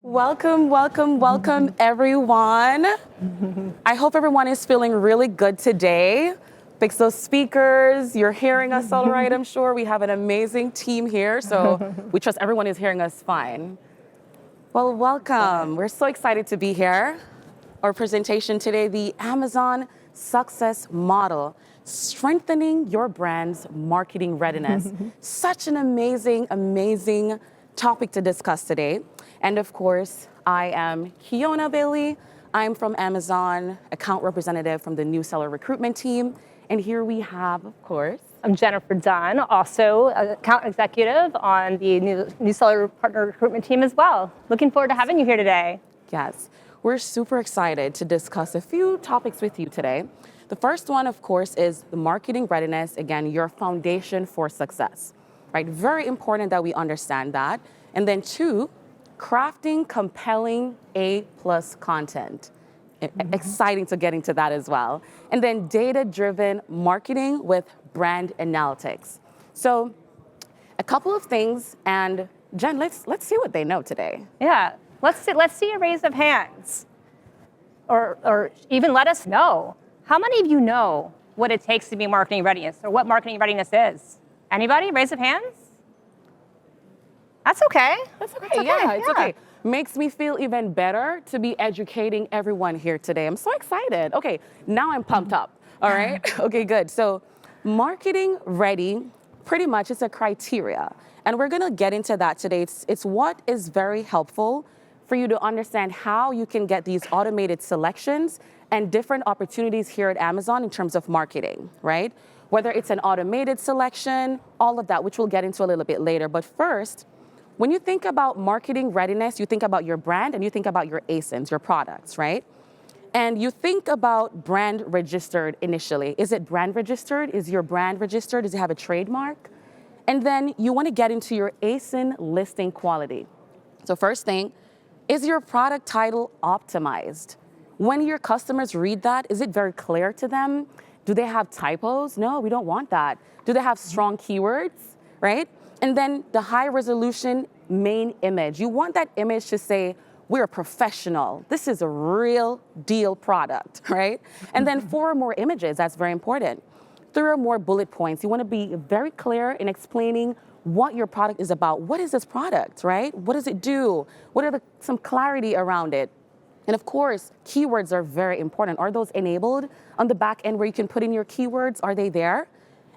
Welcome, welcome, welcome, everyone. I hope everyone is feeling really good today. Fix those speakers. You're hearing us all right, I'm sure. We have an amazing team here, so we trust everyone is hearing us fine. Well, welcome. We're so excited to be here. Our presentation today, the Amazon Success Model, Strengthening Your Brand's Marketing Readiness. Such an amazing, amazing topic to discuss today. And of course, I am Kiona Bailey. I'm from Amazon, account representative from the new seller recruitment team. And here we have, of course, I'm Jennifer Dunn, also account executive on the new seller partner recruitment team as well. Looking forward to having you here today. yes, we're super excited to discuss a few topics with you today. The first one, of course, is the marketing readiness. Again, your foundation for success, right? Very important that we understand that. And then two, crafting compelling A+ content. Exciting to get into that as well. And then data-driven marketing with brand analytics. So a couple of things, and Jen, let's see what they know today. Yeah, let's see a raise of hands, or even let us know. How many of you know what it takes to be marketing readiness, or what marketing readiness is? Anybody? Raise of hands? That's okay. That's okay. Yeah, it's okay. Makes me feel even better to be educating everyone here today. I'm so excited. Okay, now I'm pumped up. All right. Okay, good. So marketing ready, pretty much is a criteria. And we're going to get into that today. It's what is very helpful for you to understand how you can get these automated selections and different opportunities here at Amazon in terms of marketing, right? Whether it's an automated selection, all of that, which we'll get into a little bit later. But first, when you think about marketing readiness, you think about your brand and you think about your ASINs, your products, right? And you think about brand registered initially. Is it brand registered? Is your brand registered? Does it have a trademark? And then you want to get into your ASIN listing quality. So first thing, is your product title optimized? When your customers read that, is it very clear to them? Do they have typos? No, we don't want that. Do they have strong keywords, right? And then the high resolution main image. You want that image to say, we're a professional. This is a real deal product, right? And then 4 or more images, that's very important. 3 or more bullet points. You want to be very clear in explaining what your product is about. What is this product, right? What does it do? What are some clarity around it? And of course, keywords are very important. Are those enabled on the back end where you can put in your keywords? Are they there?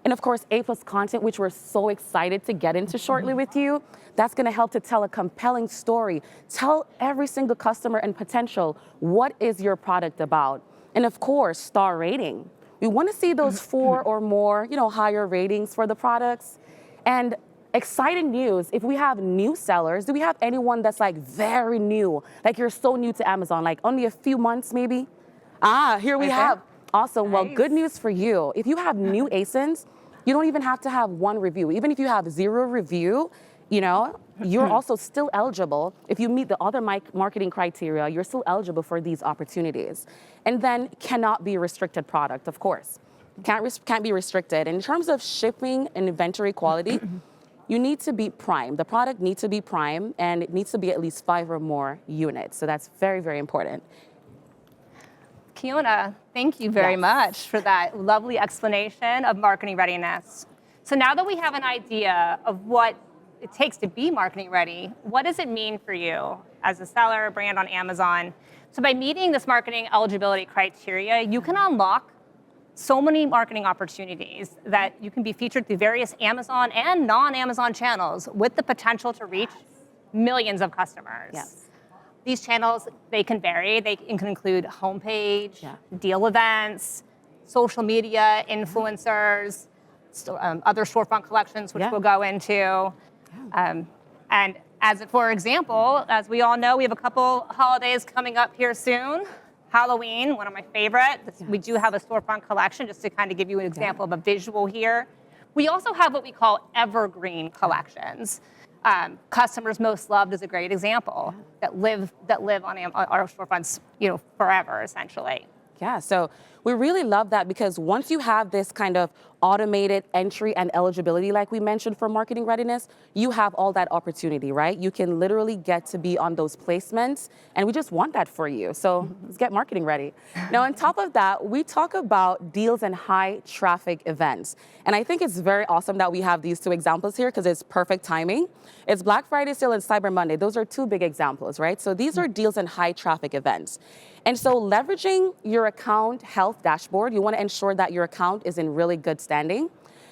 And of course, A+ content, which we're so excited to get into shortly with you, that's gonna help to tell a compelling story. Tell every single customer and potential, what is your product about? And of course, star rating. We wanna see those 4 or more, higher ratings for the products. And exciting news, if we have new sellers, do we have anyone that's like very new? Like you're so new to Amazon, like only a few months maybe? Here we have. Awesome. Nice. Well, good news for you. If you have new ASINs, you don't even have to have 1 review. Even if you have 0 review, you're also still eligible. If you meet the other marketing criteria, you're still eligible for these opportunities. And then cannot be restricted product, of course. Can't be restricted. In terms of shipping and inventory quality, you need to be prime. The product needs to be prime, and it needs to be at least 5 or more units. So that's very, very important. Kiona, thank you very much for that lovely explanation of marketing readiness. So now that we have an idea of what it takes to be marketing ready, what does it mean for you as a seller or brand on Amazon? So by meeting this marketing eligibility criteria, you can unlock so many marketing opportunities that you can be featured through various Amazon and non-Amazon channels with the potential to reach millions of customers. Yes. These channels, they can vary. They can include homepage, deal events, social media, influencers, other storefront collections, which we'll go into. And for example, as we all know, we have a couple holidays coming up here soon. Halloween, one of my favorite. We do have a storefront collection, just to kind of give you an example of a visual here. We also have what we call evergreen collections. Customers Most Loved is a great example that live on our storefronts, forever, essentially. Yeah, so we really love that because once you have this kind of automated entry and eligibility, like we mentioned for marketing readiness, you have all that opportunity, right? You can literally get to be on those placements, and we just want that for you. So let's get marketing ready. Now, on top of that, we talk about deals and high traffic events. And I think it's very awesome that we have these two examples here because it's perfect timing. It's Black Friday sale and Cyber Monday. Those are two big examples, right? So these are deals and high traffic events. And so leveraging your account health dashboard, you want to ensure that your account is in really good standing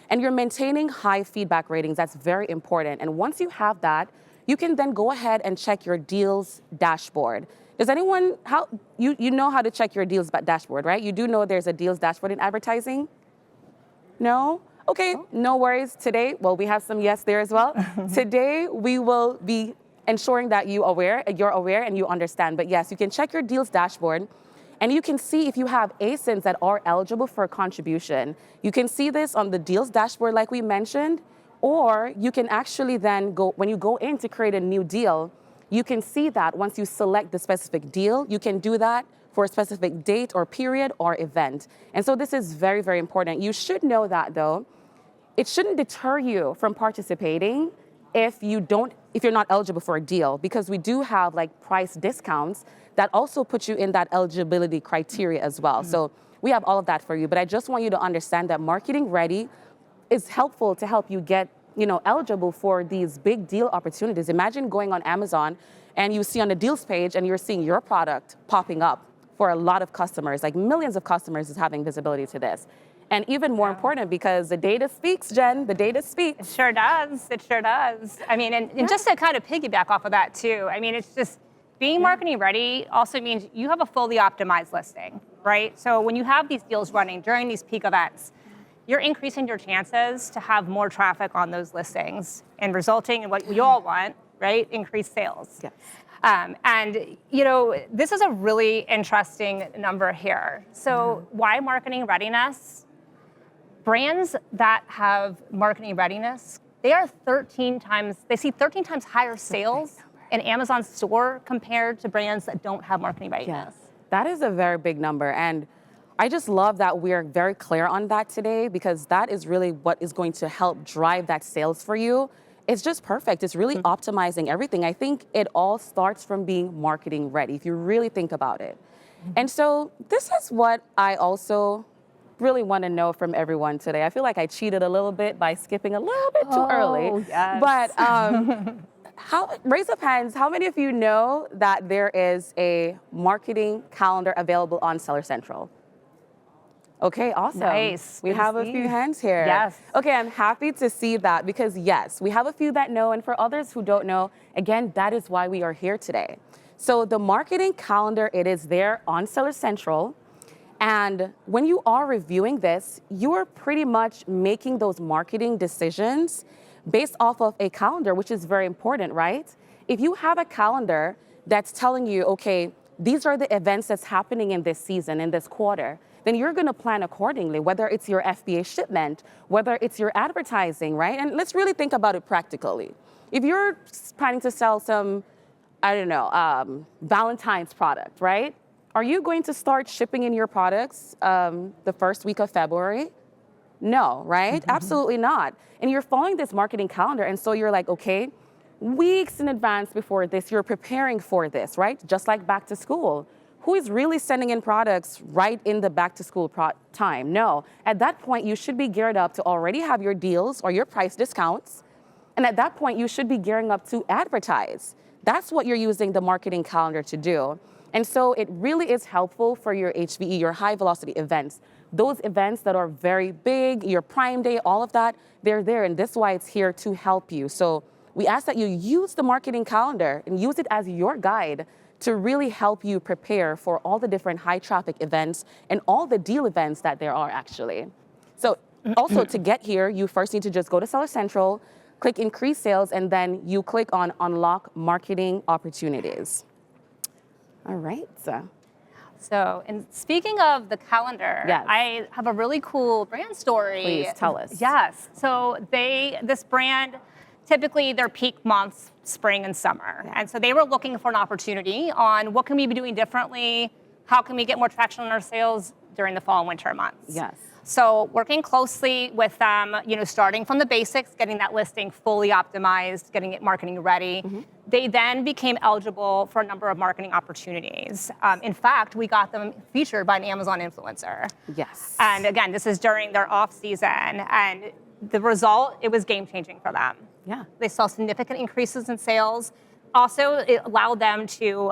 and you're maintaining high feedback ratings. That's very important. And once you have that, you can then go ahead and check your deals dashboard. Does anyone, you know how to check your deals dashboard, right? You do know there's a deals dashboard in advertising? No? Okay, no worries. Today, well, we have some yes there as well. Today, we will be ensuring that you're aware and you understand. But yes, you can check your deals dashboard and you can see if you have ASINs that are eligible for a contribution. You can see this on the deals dashboard like we mentioned, or you can actually then go, when you go in to create a new deal, you can see that once you select the specific deal, you can do that for a specific date or period or event. And so this is very, very important. You should know that though, it shouldn't deter you from participating if you're not eligible for a deal, because we do have like price discounts that also put you in that eligibility criteria as well. So we have all of that for you, but I just want you to understand that marketing ready is helpful to help you get, eligible for these big deal opportunities. Imagine going on Amazon and you see on the deals page and you're seeing your product popping up for a lot of customers, like millions of customers is having visibility to this. And even more important, because the data speaks, Jen, the data speaks. It sure does. It sure does. I mean, and just to kind of piggyback off of that too, I mean, it's just being marketing ready also means you have a fully optimized listing, right? So when you have these deals running during these peak events, you're increasing your chances to have more traffic on those listings and resulting in what we all want, right? Increased sales. Yes. And, this is a really interesting number here. So why marketing readiness? Brands that have marketing readiness, they see 13 times higher sales in Amazon store compared to brands that don't have marketing readiness. Yes, that is a very big number. And I just love that we're very clear on that today, because that is really what is going to help drive that sales for you. It's just perfect. It's really optimizing everything. I think it all starts from being marketing ready, if you really think about it. And so this is what I also really want to know from everyone today. I feel like I cheated a little bit by skipping a little bit too early. Yes. But raise up hands, how many of you know that there is a marketing calendar available on Seller Central? Okay, awesome. Nice. We have a few hands here. Yes. Okay, I'm happy to see that because yes, we have a few that know, and for others who don't know, again, that is why we are here today. So the marketing calendar, it is there on Seller Central. And when you are reviewing this, you are pretty much making those marketing decisions based off of a calendar, which is very important, right? If you have a calendar that's telling you, okay, these are the events that's happening in this season, in this quarter, then you're gonna plan accordingly, whether it's your FBA shipment, whether it's your advertising, right? And let's really think about it practically. If you're planning to sell some, Valentine's product, right? Are you going to start shipping in your products the first week of February? No, right? Absolutely not. And you're following this marketing calendar, and so you're like, okay, weeks in advance before this, you're preparing for this, right? Just like back to school. Who is really sending in products right in the back to school time? No. At that point, you should be geared up to already have your deals or your price discounts. And at that point, you should be gearing up to advertise. That's what you're using the marketing calendar to do. And so it really is helpful for your HVE, your high velocity events. Those events that are very big, your Prime Day, all of that, they're there. And this is why it's here to help you. So we ask that you use the marketing calendar and use it as your guide to really help you prepare for all the different high traffic events and all the deal events that there are actually. So also to get here, you first need to just go to Seller Central, click increase sales, and then you click on unlock marketing opportunities. All right. So, and speaking of the calendar, yes. I have a really cool brand story. Please tell us. Yes. So this brand, typically their peak months, spring and summer. Yeah. And so they were looking for an opportunity on what can we be doing differently? How can we get more traction on our sales during the fall and winter months. Yes. So working closely with them, starting from the basics, getting that listing fully optimized, getting it marketing ready, they then became eligible for a number of marketing opportunities. In fact, we got them featured by an Amazon influencer. Yes. And again, this is during their off season, and the result, it was game changing for them. Yeah. They saw significant increases in sales. Also, it allowed them to,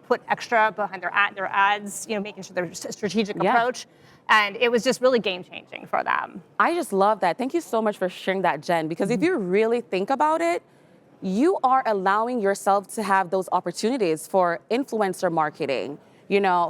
put extra behind their ads, making sure there's a strategic approach. And it was just really game-changing for them. I just love that. Thank you so much for sharing that, Jen, because if you really think about it, you are allowing yourself to have those opportunities for influencer marketing,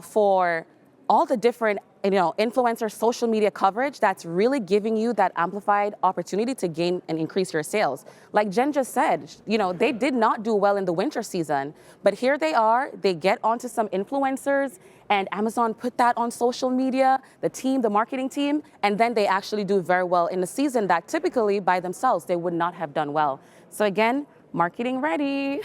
for all the different, influencer social media coverage that's really giving you that amplified opportunity to gain and increase your sales. Like Jen just said, they did not do well in the winter season, but here they are, they get onto some influencers and Amazon put that on social media, the marketing team, and then they actually do very well in the season that typically by themselves they would not have done well. So again, marketing ready.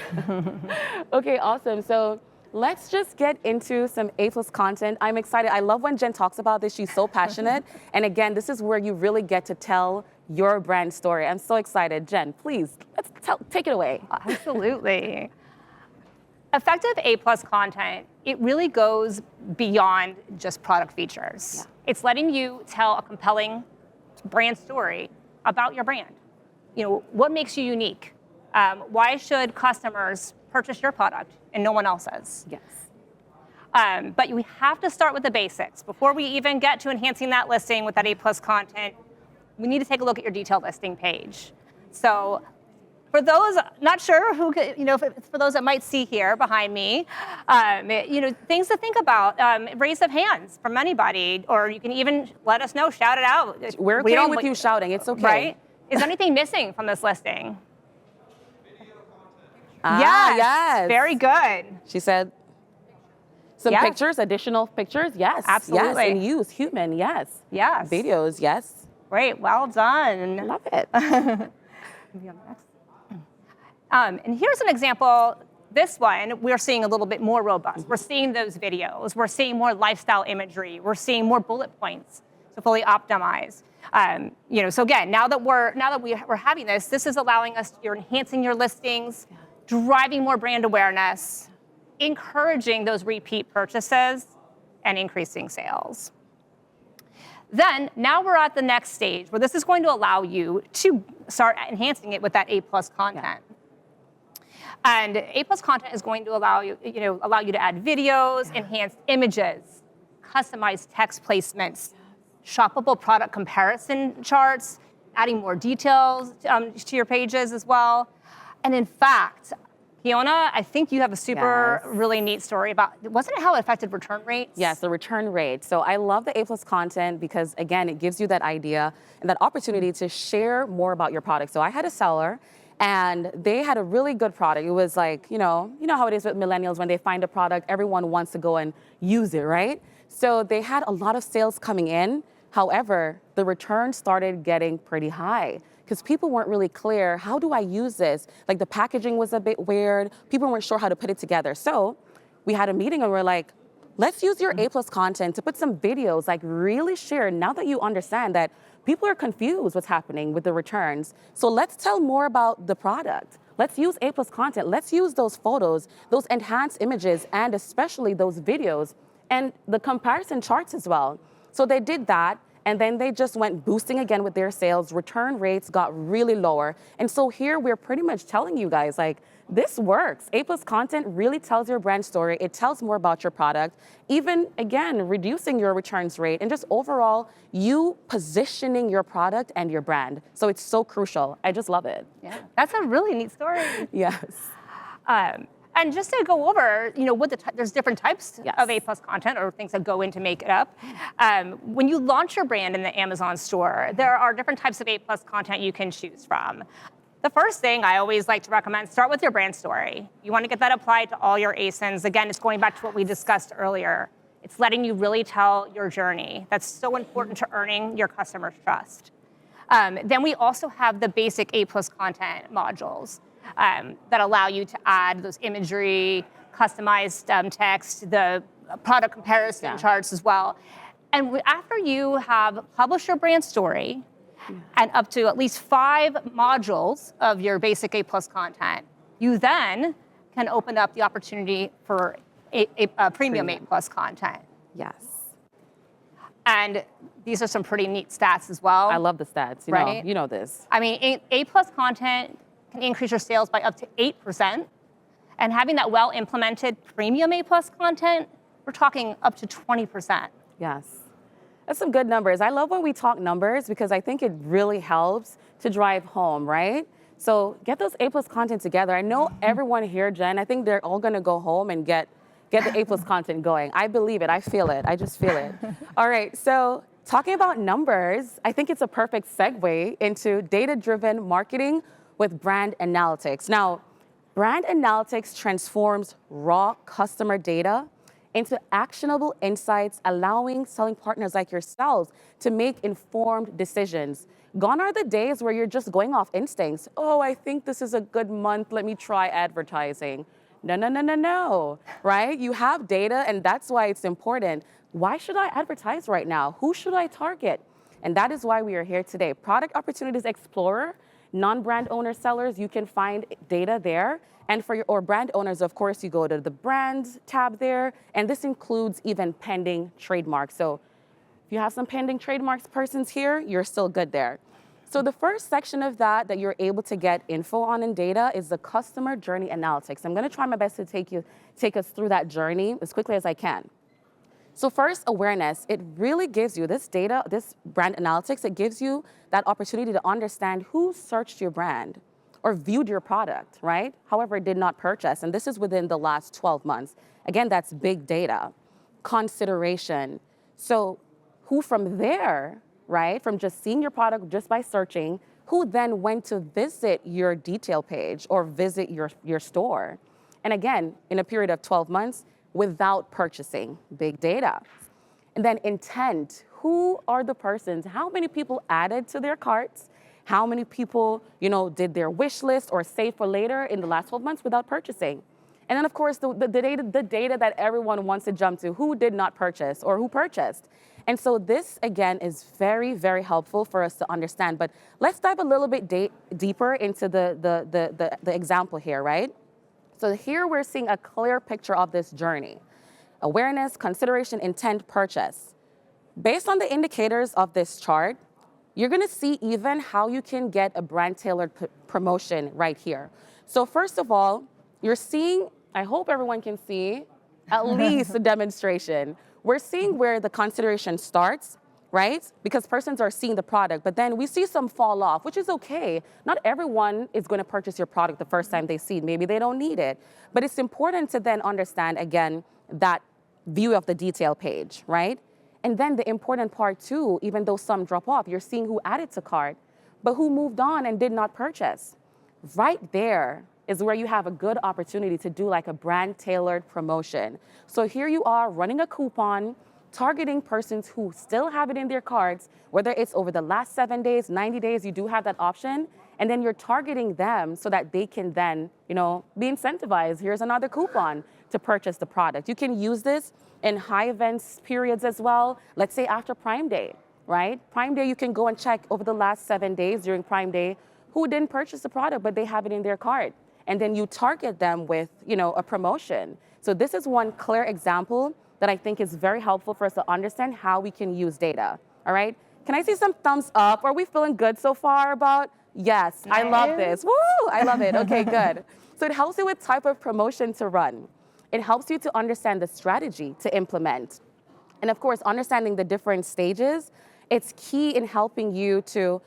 Okay, awesome. So let's just get into some A+ content. I'm excited. I love when Jen talks about this. She's so passionate. And again, this is where you really get to tell your brand story. I'm so excited. Jen, please, take it away. Absolutely. Effective A+ content, it really goes beyond just product features. Yeah. It's letting you tell a compelling brand story about your brand. What makes you unique? Why should customers purchase your product and no one else's? Yes. But we have to start with the basics. Before we even get to enhancing that listing with that A+ content, we need to take a look at your detailed listing page. So for those not sure who, for those that might see here behind me, things to think about, raise of hands from anybody, or you can even let us know, shout it out. We're okay with you shouting, it's okay. Right? Is anything missing from this listing? Yes. Very good. She said some pictures, additional pictures, yes. Absolutely. Yes, in use, human, yes. Yes. Videos, yes. Great, well done. Love it. And here's an example. This one, we're seeing a little bit more robust. We're seeing those videos. We're seeing more lifestyle imagery. We're seeing more bullet points, so fully optimized. So again, now that we're having this is allowing us. You're enhancing your listings, driving more brand awareness, encouraging those repeat purchases, and increasing sales. Then, now we're at the next stage where this is going to allow you to start enhancing it with that A+ content. Yeah. And A+ content is going to allow you to add videos, enhanced images, customized text placements, shoppable product comparison charts, adding more details to your pages as well. And in fact, Fiona, I think you have a really neat story about, wasn't it how it affected return rates? Yes, the return rate. So I love the A+ content because, again, it gives you that idea and that opportunity to share more about your product. So I had a seller, and they had a really good product. It was like, you know how it is with millennials when they find a product, everyone wants to go and use it, right? So they had a lot of sales coming in. However, the return started getting pretty high because people weren't really clear, how do I use this? Like the packaging was a bit weird. People weren't sure how to put it together. So we had a meeting and we're like, let's use your A+ content to put some videos, like really share now that you understand that people are confused what's happening with the returns. So let's tell more about the product. Let's use A+ content. Let's use those photos, those enhanced images, and especially those videos and the comparison charts as well. So they did that, and then they just went boosting again with their sales. Return rates got really lower. And so here we're pretty much telling you guys, like, this works. A+ content really tells your brand story. It tells more about your product, even, again, reducing your returns rate and just overall you positioning your product and your brand. So it's so crucial. I just love it. Yeah, that's a really neat story. Yes. And just to go over, there's different types of A+ content or things that go in to make it up. When you launch your brand in the Amazon store, there are different types of A+ content you can choose from. The first thing I always like to recommend, start with your brand story. You want to get that applied to all your ASINs. Again, it's going back to what we discussed earlier. It's letting you really tell your journey. That's so important to earning your customers' trust. Then we also have the basic A+ content modules that allow you to add those imagery, customized text, the product comparison charts as well. And after you have published your brand story and up to at least 5 modules of your basic A+ content, you then can open up the opportunity for a premium A+ content. Yes. And these are some pretty neat stats as well. I love the stats, you know this. I mean, A+ content can increase your sales by up to 8%. And having that well-implemented premium A+ content, we're talking up to 20%. Yes. That's some good numbers. I love when we talk numbers because I think it really helps to drive home, right? So get those A+ content together. I know everyone here, Jen, I think they're all gonna go home and get the A+ content going. I believe it, I feel it, I just feel it. All right, so talking about numbers, I think it's a perfect segue into data-driven marketing with brand analytics. Now, brand analytics transforms raw customer data into actionable insights, allowing selling partners like yourselves to make informed decisions. Gone are the days where you're just going off instincts. Oh, I think this is a good month, let me try advertising. No, right? You have data, and that's why it's important. Why should I advertise right now? Who should I target? And that is why we are here today. Product Opportunities Explorer, non-brand owner sellers, you can find data there. And for your brand owners, of course, you go to the brands tab there, and this includes even pending trademarks. So if you have some pending trademarks persons here, you're still good there. So the first section of that you're able to get info on in data is the customer journey analytics. I'm gonna try my best to take us through that journey as quickly as I can. So first, awareness. It really gives you this data, this brand analytics, it gives you that opportunity to understand who searched your brand or viewed your product, right? However, did not purchase, and this is within the last 12 months. Again, that's big data. Consideration. So who from there, right, from just seeing your product just by searching, who then went to visit your detail page or visit your store? And again, in a period of 12 months, without purchasing, big data. And then intent, who are the persons? How many people added to their carts? How many people, did their wish list or save for later in the last 12 months without purchasing? And then of course, the data that everyone wants to jump to, who did not purchase or who purchased? And so this, again, is very, very helpful for us to understand. But let's dive a little bit deeper into the example here, right? So here we're seeing a clear picture of this journey. Awareness, consideration, intent, purchase. Based on the indicators of this chart, you're gonna see even how you can get a brand-tailored promotion right here. So first of all, you're seeing, I hope everyone can see, at least a demonstration. We're seeing where the consideration starts, right? Because persons are seeing the product, but then we see some fall off, which is okay. Not everyone is gonna purchase your product the first time they see it. Maybe they don't need it. But it's important to then understand, again, that view of the detail page, right? And then the important part too, even though some drop off, you're seeing who added to cart, but who moved on and did not purchase. Right there is where you have a good opportunity to do like a brand tailored promotion. So here you are running a coupon, targeting persons who still have it in their cards, whether it's over the last 7 days, 90 days, you do have that option. And then you're targeting them so that they can then, be incentivized. Here's another coupon to purchase the product. You can use this in high events periods as well. Let's say after Prime Day, right? Prime Day, you can go and check over the last 7 days during Prime Day who didn't purchase the product, but they have it in their cart. And then you target them with, a promotion. So this is one clear example that I think is very helpful for us to understand how we can use data, all right? Can I see some thumbs up? Are we feeling good so far about, yes, nice. I love this. Woo, I love it, okay, good. So it helps you with type of promotion to run. It helps you to understand the strategy to implement. And of course, understanding the different stages, it's key in helping you to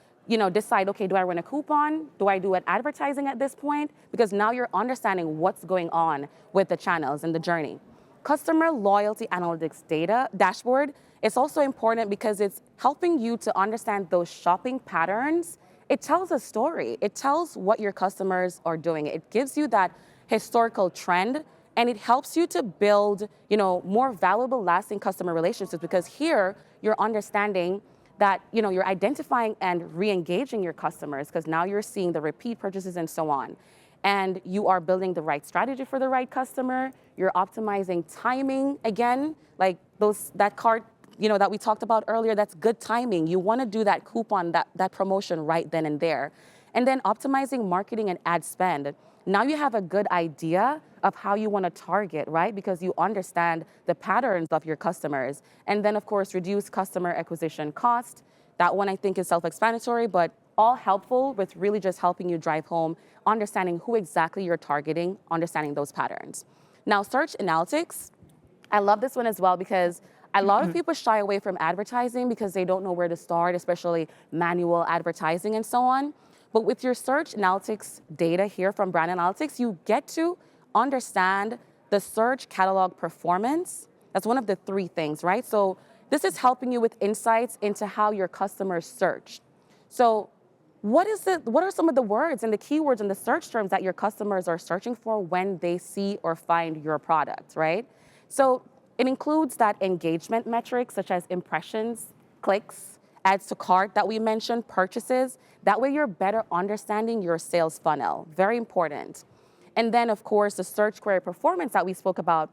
decide, okay, do I run a coupon? Do I do an advertising at this point? Because now you're understanding what's going on with the channels and the journey. Customer loyalty analytics data dashboard is also important because it's helping you to understand those shopping patterns. It tells a story. It tells what your customers are doing. It gives you that historical trend, and it helps you to build, more valuable, lasting customer relationships, because here you're understanding that, you're identifying and re-engaging your customers, because now you're seeing the repeat purchases and so on. and you are building the right strategy for the right customer. You're optimizing timing again, like that cart, that we talked about earlier. That's good timing. You want to do that coupon, that promotion right then and there. And then optimizing marketing and ad spend. Now you have a good idea of how you want to target, right? Because you understand the patterns of your customers. And then, of course, reduce customer acquisition cost. That one I think is self-explanatory, but all helpful with really just helping you drive home, understanding who exactly you're targeting, understanding those patterns. Now, search analytics, I love this one as well because a lot of people shy away from advertising because they don't know where to start, especially manual advertising and so on. But with your search analytics data here from Brand Analytics, you get to understand the search catalog performance. That's one of the 3 things, right? So this is helping you with insights into how your customers search. So what are some of the words and the keywords and the search terms that your customers are searching for when they see or find your product, right? So it includes that engagement metrics such as impressions, clicks, adds to cart that we mentioned, purchases. That way you're better understanding your sales funnel. Very important. And then, of course, the search query performance that we spoke about.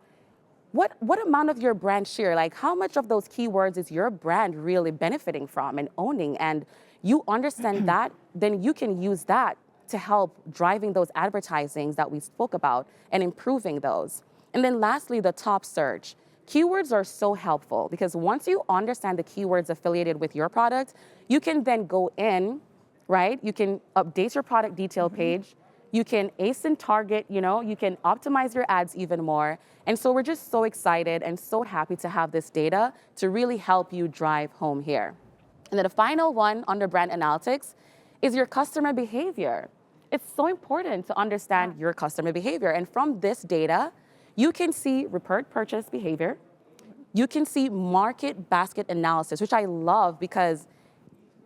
What amount of your brand share, like how much of those keywords is your brand really benefiting from and owning? And you understand that, then you can use that to help driving those advertisings that we spoke about and improving those. And then lastly, the top search. Keywords are so helpful because once you understand the keywords affiliated with your product, you can then go in, right? You can update your product detail page. You can ASIN target, you can optimize your ads even more. And so we're just so excited and so happy to have this data to really help you drive home here. And then the final one under brand analytics is your customer behavior. It's so important to understand your customer behavior. And from this data, you can see repeat purchase behavior. You can see market basket analysis, which I love because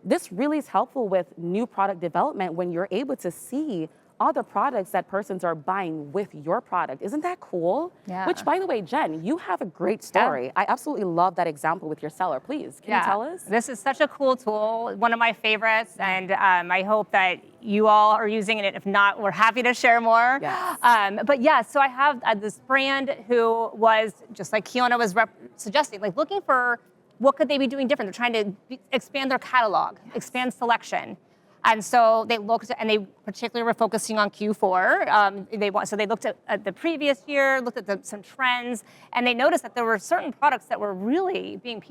this really is helpful with new product development when you're able to see all the products that persons are buying with your product. Isn't that cool? Yeah. Which, by the way, Jen, you have a great story. Yeah. I absolutely love that example with your seller. Please, can you tell us? This is such a cool tool, one of my favorites, and I hope that you all are using it. If not, we're happy to share more. Yes. But yeah, so I have this brand who was, just like Kiona was suggesting, like looking for what could they be doing different. They're trying to expand their catalog, expand selection. And so they looked, and they particularly were focusing on Q4. So they looked at the previous year, looked at some trends, and they noticed that there were certain products that were really being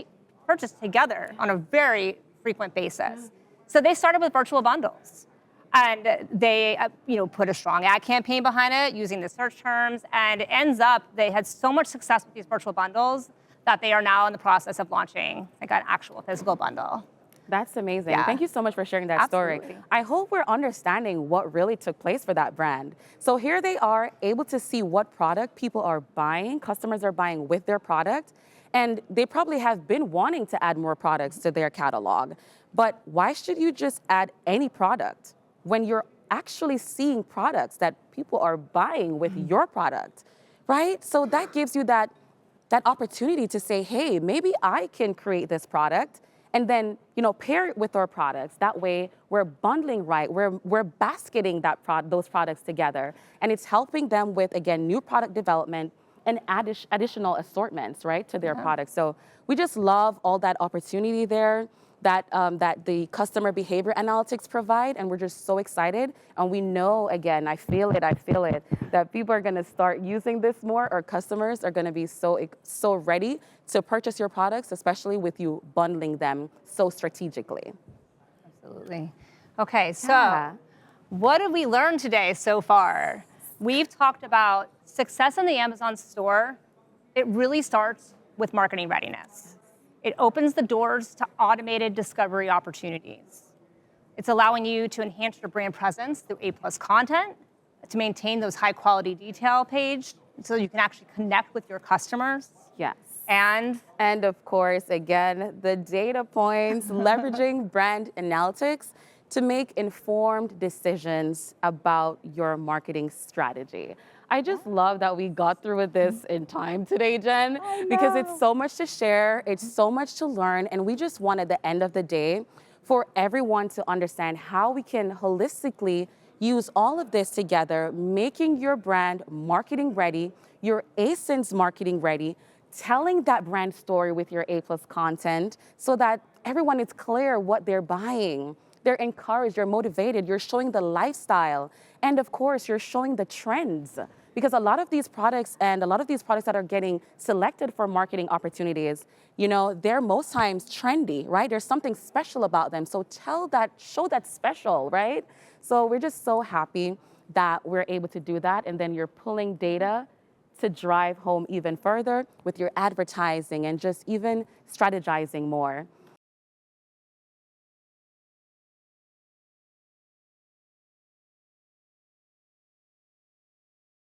purchased together on a very frequent basis. So they started with virtual bundles, and they put a strong ad campaign behind it using the search terms, and it ends up they had so much success with these virtual bundles that they are now in the process of launching like an actual physical bundle. That's amazing. Yeah. Thank you so much for sharing that story. I hope we're understanding what really took place for that brand. So here they are able to see what product people are buying, customers are buying with their product, and they probably have been wanting to add more products to their catalog. But why should you just add any product when you're actually seeing products that people are buying with your product, right? So that gives you that opportunity to say, hey, maybe I can create this product and then, pair it with our products. That way, we're bundling right. We're basketing those products together, and it's helping them with, again, new product development and additional assortments, right, to their products. So we just love all that opportunity there that the customer behavior analytics provide, and we're just so excited. And we know, again, I feel it, that people are going to start using this more, or customers are going to be so ready to purchase your products, especially with you bundling them so strategically. Absolutely. Okay, so what did we learn today so far? We've talked about success in the Amazon store. It really starts with marketing readiness. It opens the doors to automated discovery opportunities. It's allowing you to enhance your brand presence through A+ content, to maintain those high quality detail page so you can actually connect with your customers. Yes. And of course, again, the data points, leveraging brand analytics to make informed decisions about your marketing strategy. I just love that we got through with this in time today, Jen, because it's so much to share, it's so much to learn, and we just want at the end of the day for everyone to understand how we can holistically use all of this together, making your brand marketing ready, your ASINs marketing ready, telling that brand story with your A+ content so that everyone is clear what they're buying. They're encouraged, you're motivated, you're showing the lifestyle. And of course, you're showing the trends. Because a lot of these products that are getting selected for marketing opportunities, they're most times trendy, right? There's something special about them. So show that special, right? So we're just so happy that we're able to do that. And then you're pulling data to drive home even further with your advertising and just even strategizing more.